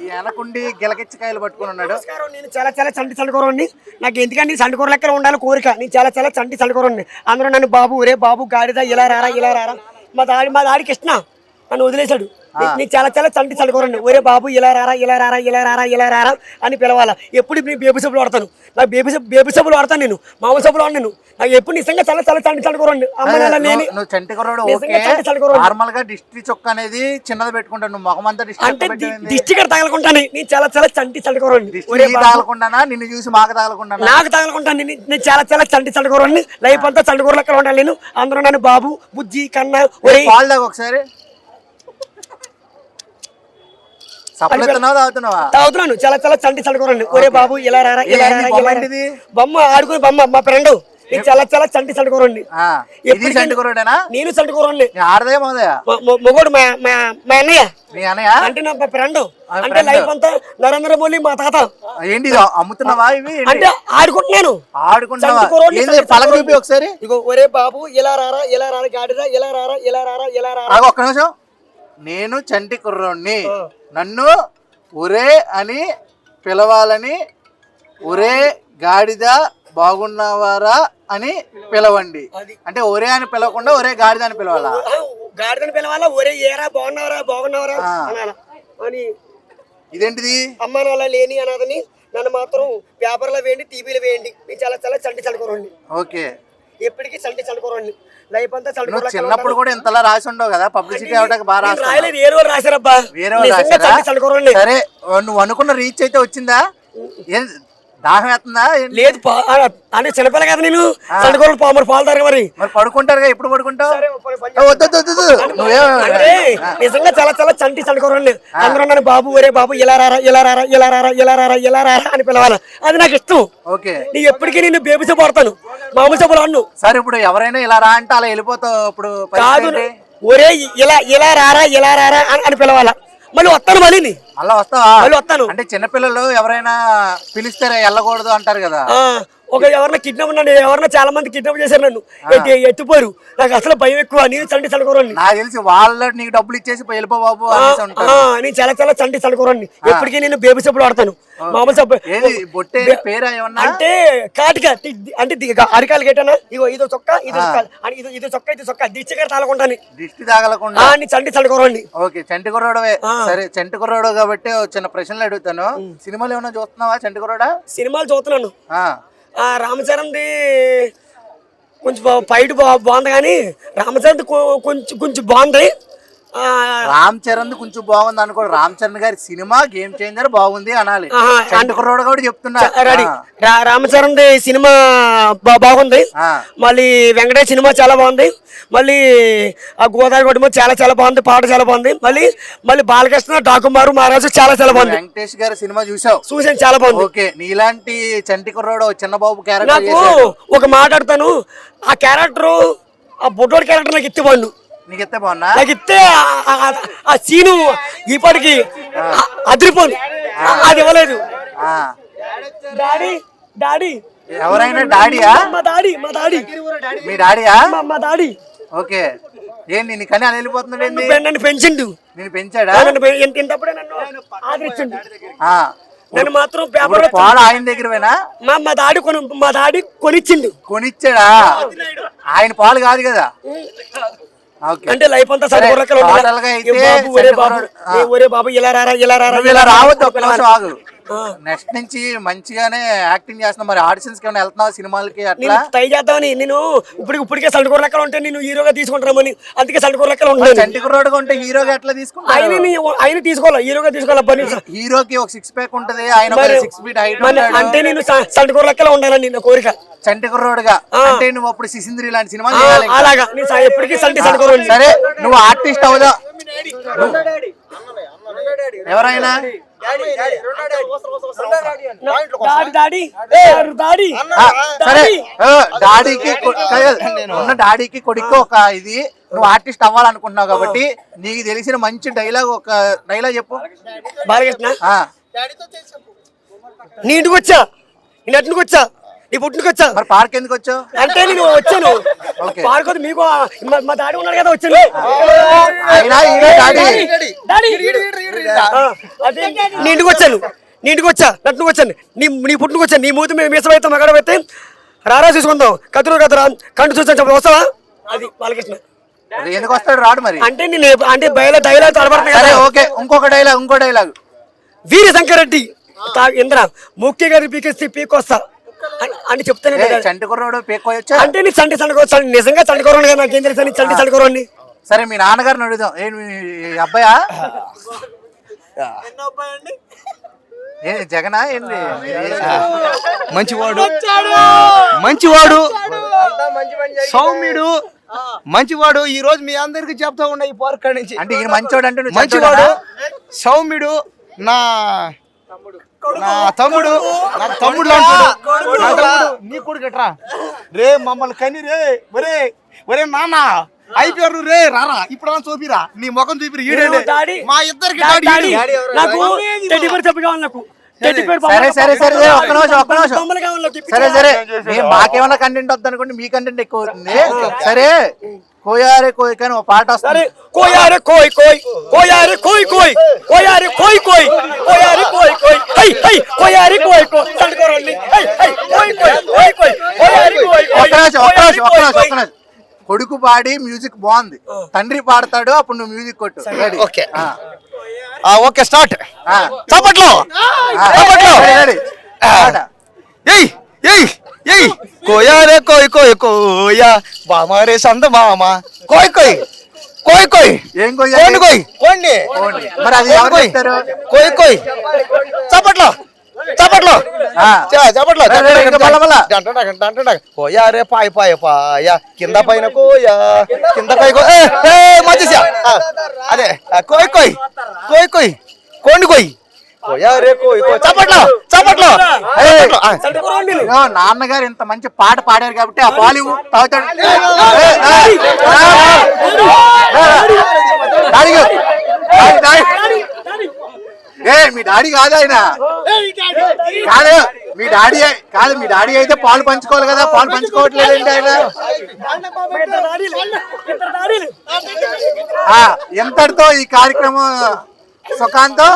వెనకుండి గిలకిచ్చకాయలు పట్టుకుని ఉన్నాడు. నేను చాలా చాలా చంటి చండుకోరండి. నాకు ఎందుకంటే చండుకూర లెక్కలు ఉండాలి కోరిక. నేను చాలా చాలా చంటి చండుకోరండి. అందరూ నన్ను బాబు ఒరే బాబు గాడిద ఇలా రారా. మా దాడి కృష్ణ నన్ను వదిలేశాడు. నీకు చాలా చాలా చంటి చండుకోరండి. ఒరే బాబు ఇలా రారా అని పిలవాలా. ఎప్పుడు నేను బేబీ సబ్బులు వాడతాను. నాకు బేబీ సబ్బులు వాడతాను. నేను మామూలు సబ్బులు వాడు. నేను నాకు ఎప్పుడు నిజంగా చాలా చాలా చంటి చండుకోరండి. అమ్మ లేని నువ్వు చంటి కుర్రోడు నార్మల్ గా దిష్టి చొక్క అనేది చిన్నది పెట్టుకుంటాను. నువ్వు మొహం అంతా అంటే దిష్టి కడ తగలకుంటాను. నేను చాలా చాలా చంటి చండుకోరండి. తగలకుండా నిన్ను చూసి మాకు తగలకుండా నాకు తగలకుంటాను. నేను చాలా చాలా చంటి చండుకోరండి. లైఫ్ అంతా చండుకూర లెక్కలు ఉండాలి. నేను అందరూ నన్ను బాబు బుజ్జి కన్నా ఒకసారి తాగుతున్నాను. చాలా చాలా చంటి చండుకోరండి. ఒరే బాబు ఇలా రారా బొమ్మ ఆడుకుని బొమ్మ మా ఫ్రెండ్. నీకు చాలా చాలా చంటి చండుకోరండి. నేను చండుకోరండి. మొగోడు మా అన్నయ్య అంటే నా ఫ్రెండ్. అంటే లైఫ్ అంతా నరేంద్ర మోడీ మా తాత. ఏంటి అమ్ముతున్నావా ఇవి? అంటే ఆడుకుంటున్నాను. ఒకసారి ఇగో ఒరే బాబు ఇలా రారా గాడిద ఇలా రారా. ఒక్క నిమిషం. నేను చంటి కుర్రోడ్ని. నన్ను ఒరే అని పిలవాలని ఒరే గాడిద బాగున్నవారా అని పిలవండి. అంటే ఒరే అని పిలవకుండా ఒరే గాడిద అని పిలవాలా? గాడిదని పిలవాలా. ఒరే ఏరా బాగున్నావరా అని. ఇదేంటిది? అమ్మ నాన్న లేని అనాథని నన్ను మాత్రం పేపర్లో వేయండి, టీవీలో వేయండి. నేను చాలా చాలా చంటి చండుకోరండి. ఓకే. ఎప్పటికీ చంటి చండుకోరండి. లైఫ్ అంతా చండుకోర. చిన్నప్పుడు కూడా ఇంతలా రాసి ఉండవు కదా, పబ్లిసిటీ అవడానికి బాగా రాయలేదు. వేరే వాళ్ళు రాశారబ్బా. వేరే వాళ్ళు రాశారా? సరే, నువ్వు అనుకున్న రీచ్ అయితే వచ్చిందా? దాహం వేస్తుందా? లేదు అంటే చిన్నపిల్ల కదా. నేను చండుకోరలు పాలు తారు. మరి పడుకుంటారుగా. ఎప్పుడు పడుకుంటావు? నిజంగా చాలా చాలా చంటి చండుకోరండి. అందరూ నన్ను బాబు ఒరే బాబు ఇలా రారా అని పిలవాలి. అది నాకు ఇష్టం. ఓకే. నీకు ఎప్పటికీ నేను బేబీ సబ్బు వాడతాను, మామూలు సబ్బులు అన్ను. సరే, ఇప్పుడు ఎవరైనా ఇలా రా అంటే అలా వెళ్ళిపోతావు. ఇప్పుడు కాదు, ఒరే ఇలా రారా అని పిలవాలా. మళ్ళీ వస్తాను. అలా వస్తావా? మళ్ళీ వస్తాను. అంటే చిన్నపిల్లలు ఎవరైనా పిలిస్తారా వెళ్ళకూడదు అంటారు కదా. ఎవరైనా కిడ్నాప్ ఎవరైనా చాలా మంది కిడ్నాప్ చేశారు. నన్ను ఎత్తిపోయారు. నాకు అసలు భయం ఎక్కువ. నేను చంటి చండుకోరండి. నాకు తెలిసి వాళ్ళు నీకు డబ్బులు ఇచ్చేసి వెళ్ళిపో బాబు. నేను చాలా చాలా చంటి చండుకోరండి. ఎప్పటికీ నేను బేబీ సబ్బులు వాడతాను, మామూలు సబ్బు. అంటే కాటిక అంటే అరికాలు గేటనా. ఇదో చొక్క ఇది చొక్క దిష్టి గారు తాగకుంటాను. దిష్టి తాగలకుండా చంటి చండుకోరండి. ఓకే, చంటి కుర్రోడవే. సరే, చంటి కుర్రోడు కాబట్టి చిన్న ప్రశ్నలు అడుగుతాను. సినిమాలు ఏమైనా చూస్తున్నావా? చంటి కుర్రోడా సినిమాలు చూస్తున్నాను. రామచరణ్ది కొంచెం ఫైట్ బాగుంది, కానీ రామచరణ్ కొంచెం బాగుంది. రామ్ చరణ్ కొంచెం బాగుంది అనుకో. రామ్ చరణ్ గారి సినిమా గేమ్ చేంజర్ బాగుంది అనాలి. చంటి కుర్రోడు కూడా చెప్తున్నా. రామచరణ్ సినిమా బాగుంది. మళ్ళీ వెంకటేష్ సినిమా చాలా బాగుంది. మళ్ళీ ఆ గోదావరి గొడవ చాలా చాలా బాగుంది. పాట చాలా బాగుంది. మళ్ళీ బాలకృష్ణ డాకుమారు మహారాజు చాలా చాలా బాగుంది. వెంకటేష్ గారి సినిమా చూసాను, చాలా బాగుంది. ఓకే. నీలాంటి చంటి కుర్రోడు చిన్న బాబు క్యారెక్టర్. నాకు ఒక మాట్లాడతాను. ఆ క్యారెక్టర్ ఆ బొడ్డోడి క్యారెక్టర్ నాకు ఇచ్చిపోండు. నీకు ఇస్తే బాగున్నా? నాకు ఇస్తే ఆ సీను ఇప్పటికి అదిరిపోను. అది ఇవ్వలేదు. డాడీ ఎవరైనా డాడీయా? మా డాడీ మీ డాడీయా? మా డాడీ. ఓకే. ఏంటి నీ కానీ అలా వెళ్ళిపోతున్నాడు? నన్ను పెంచిండు. నేను పెంచాడా? ఇంతప్పుడే నన్ను ఆదరించండు. నన్ను మాత్రం పేపర్ ఆయన దగ్గరవేనా? మా డాడీ కొనిచ్చాడా? ఆయన పాలు కాదు కదా. అంటే లైఫ్ అంతా ఒరే బాబు ఇలా రావద్దు. నెక్స్ట్ నుంచి మంచిగానే యాక్టింగ్ చేస్తున్నా. మరి ఆడిషన్స్ కి వెళ్తున్నావు సినిమాలకి? అట్లా ట్రై చేద్దామని. నేను ఇప్పటికే సంటికూర లెక్కలు ఉంటే నేను హీరోగా తీసుకుంటామని, అందుకే సంటికూర లెక్కలు ఉంటాయి. చంటికూరోడుగా ఉంటే హీరోగా ఎట్లా తీసుకుంటా? ఆయన తీసుకోవాలి, హీరోగా తీసుకోవాలి. హీరోకి ఒక 6 ప్యాక్ ఉంటది, ఆయన 6 ఫీట్ హైట్. అంటే నేను సంటికూర లెక్కలు ఉండాలని నా కోరిక. చంటికుర్రోడుగా అంటే నువ్వు అప్పుడు సిసింద్రి లాంటి సినిమా అలాగా. ఎప్పటికీ సంటికూరోడు. సరే, నువ్వు ఆర్టిస్ట్ అవుదా? ఎవరైనా డాడీకి కొడుకు ఒక ఇది. నువ్వు ఆర్టిస్ట్ అవ్వాలనుకుంటున్నావు కాబట్టి నీకు తెలిసిన మంచి డైలాగ్ ఒక డైలాగ్ చెప్పు. బాలకృష్ణ, నీ ఇంటికి వచ్చా, నీ పుట్టినకి వచ్చా మరి పార్క్ ఎందుకు వచ్చావు? అంటే నేను వచ్చాను పార్క్ వద్దు, మీకు మా డాడీ ఉన్నాడు కదా వచ్చాను. అయినా ఈయన డాడీ. అదే నీ ఇంటికి వచ్చాను, నీ ఇంటికి వచ్చా, నట్టుకు వచ్చాను, నీ పుట్టినకి వచ్చాను. నీ మూతి మీసం అయితే మగడ పెడితే రారా చూసుకుందాం, కదురా కంటు చూసాను చెప్పి వస్తావా? అది బాలకృష్ణ. అది ఎందుకు వస్తాడు? రాడు మరి. అంటే నేను అంటే బయలు డైలాగ్ తడబడుతున్నా సరే కదా. ఓకే, ఇంకో డైలాగ్. వీర శంకరెడ్డి ఇంద్ర ముఖ్య గారి పీకేస్తే పీకొస్తా అని చెప్తాను కదా. చంటి కుర్రోడు పేక్కోయొచ్చా? అంటే నీ చంటి చండుకోవచ్చు, నిజంగా చండుకోరండి కదా, నాకేం తెలుసు నీ చంటి చండుకోరండి. సరే మీ నాన్నగారిని అడుగుదాం. మీ అబ్బాయా? జగనా ఏంటి? మంచివాడు సౌమ్యుడు మంచివాడు. ఈ రోజు మీ అందరికి చెప్తా ఉన్నా ఈ పార్క్ నుంచి. అంటే ఈయన మంచివాడు అంటే నువ్వు మంచివాడు సౌమ్యుడు నా తమ్ముడు నీ కొడుకు ఎట్రా రే మమ్మల్ని కని రే ఒరే నాన్న అయిపోయారు రే రారా ఇప్పుడు చూపిరా నీ ముఖం చూపిరా. ఈడే మా ఇద్దరికి నాకు టెడ్డీ బేర్ చెప్పు కావాలి, నాకు సరే ఒక్క నిమిషం. సరే మాకేమన్నా కంటెంట్ వద్దు అనుకోండి, మీ కంటెంట్ ఎక్కువ అవుతుంది. సరే కోయారే కోయ్ కానీ ఒక పాట వస్తుంది. కోయారే కోయ్ కోయ్ కోయారే కోయ్ కోయ్ కోయారే కోయ్ కోయ్ కోయారే కోయ్ కోయ్ హై హై కోయారే కోయ్ కోయ్ చండుకోరండి హై హై కోయ్ కోయ్ కోయ్ కోయ్ కోయారే కోయ్ ఒక్క నిమిషం. కొడుకు పాడి మ్యూజిక్ బాగుంది, తండ్రి పాడతాడు, అప్పుడు నువ్వు మ్యూజిక్ కొట్టు. Okay okay start. చప్పట్లో ఏయ్ కోయారే కోయ్ కోయ్ కోయా బామారే సంద మామ కోయ్ కోయ్ కోయ్ కోయ్ ఏం కోండి కోయ్ కోండి మరి అది ఎవరు చెప్తారు? కోయ్ కోయ్ చప్పట్లో కోయారే పాయ కింద పైన కోయా కింద పై మధ్య అదే కోయ్ కోయ్ కోయ్ కోయ్ కోండి కోయ్ కోయారే కోయ్ కోయ్ చప్పట్లో. నాన్నగారు ఇంత మంచి పాట పాడారు కాబట్టి ఆ బాలీవుడ్ తాగుతాడు. మీ డాడీ కాదు ఆయన, కాదు మీ డాడీ అయితే పాలు పంచుకోవాలి కదా, పాలు పంచుకోవట్లేదండి ఆయన. ఎంతటితో ఈ కార్యక్రమం సుఖాంతం.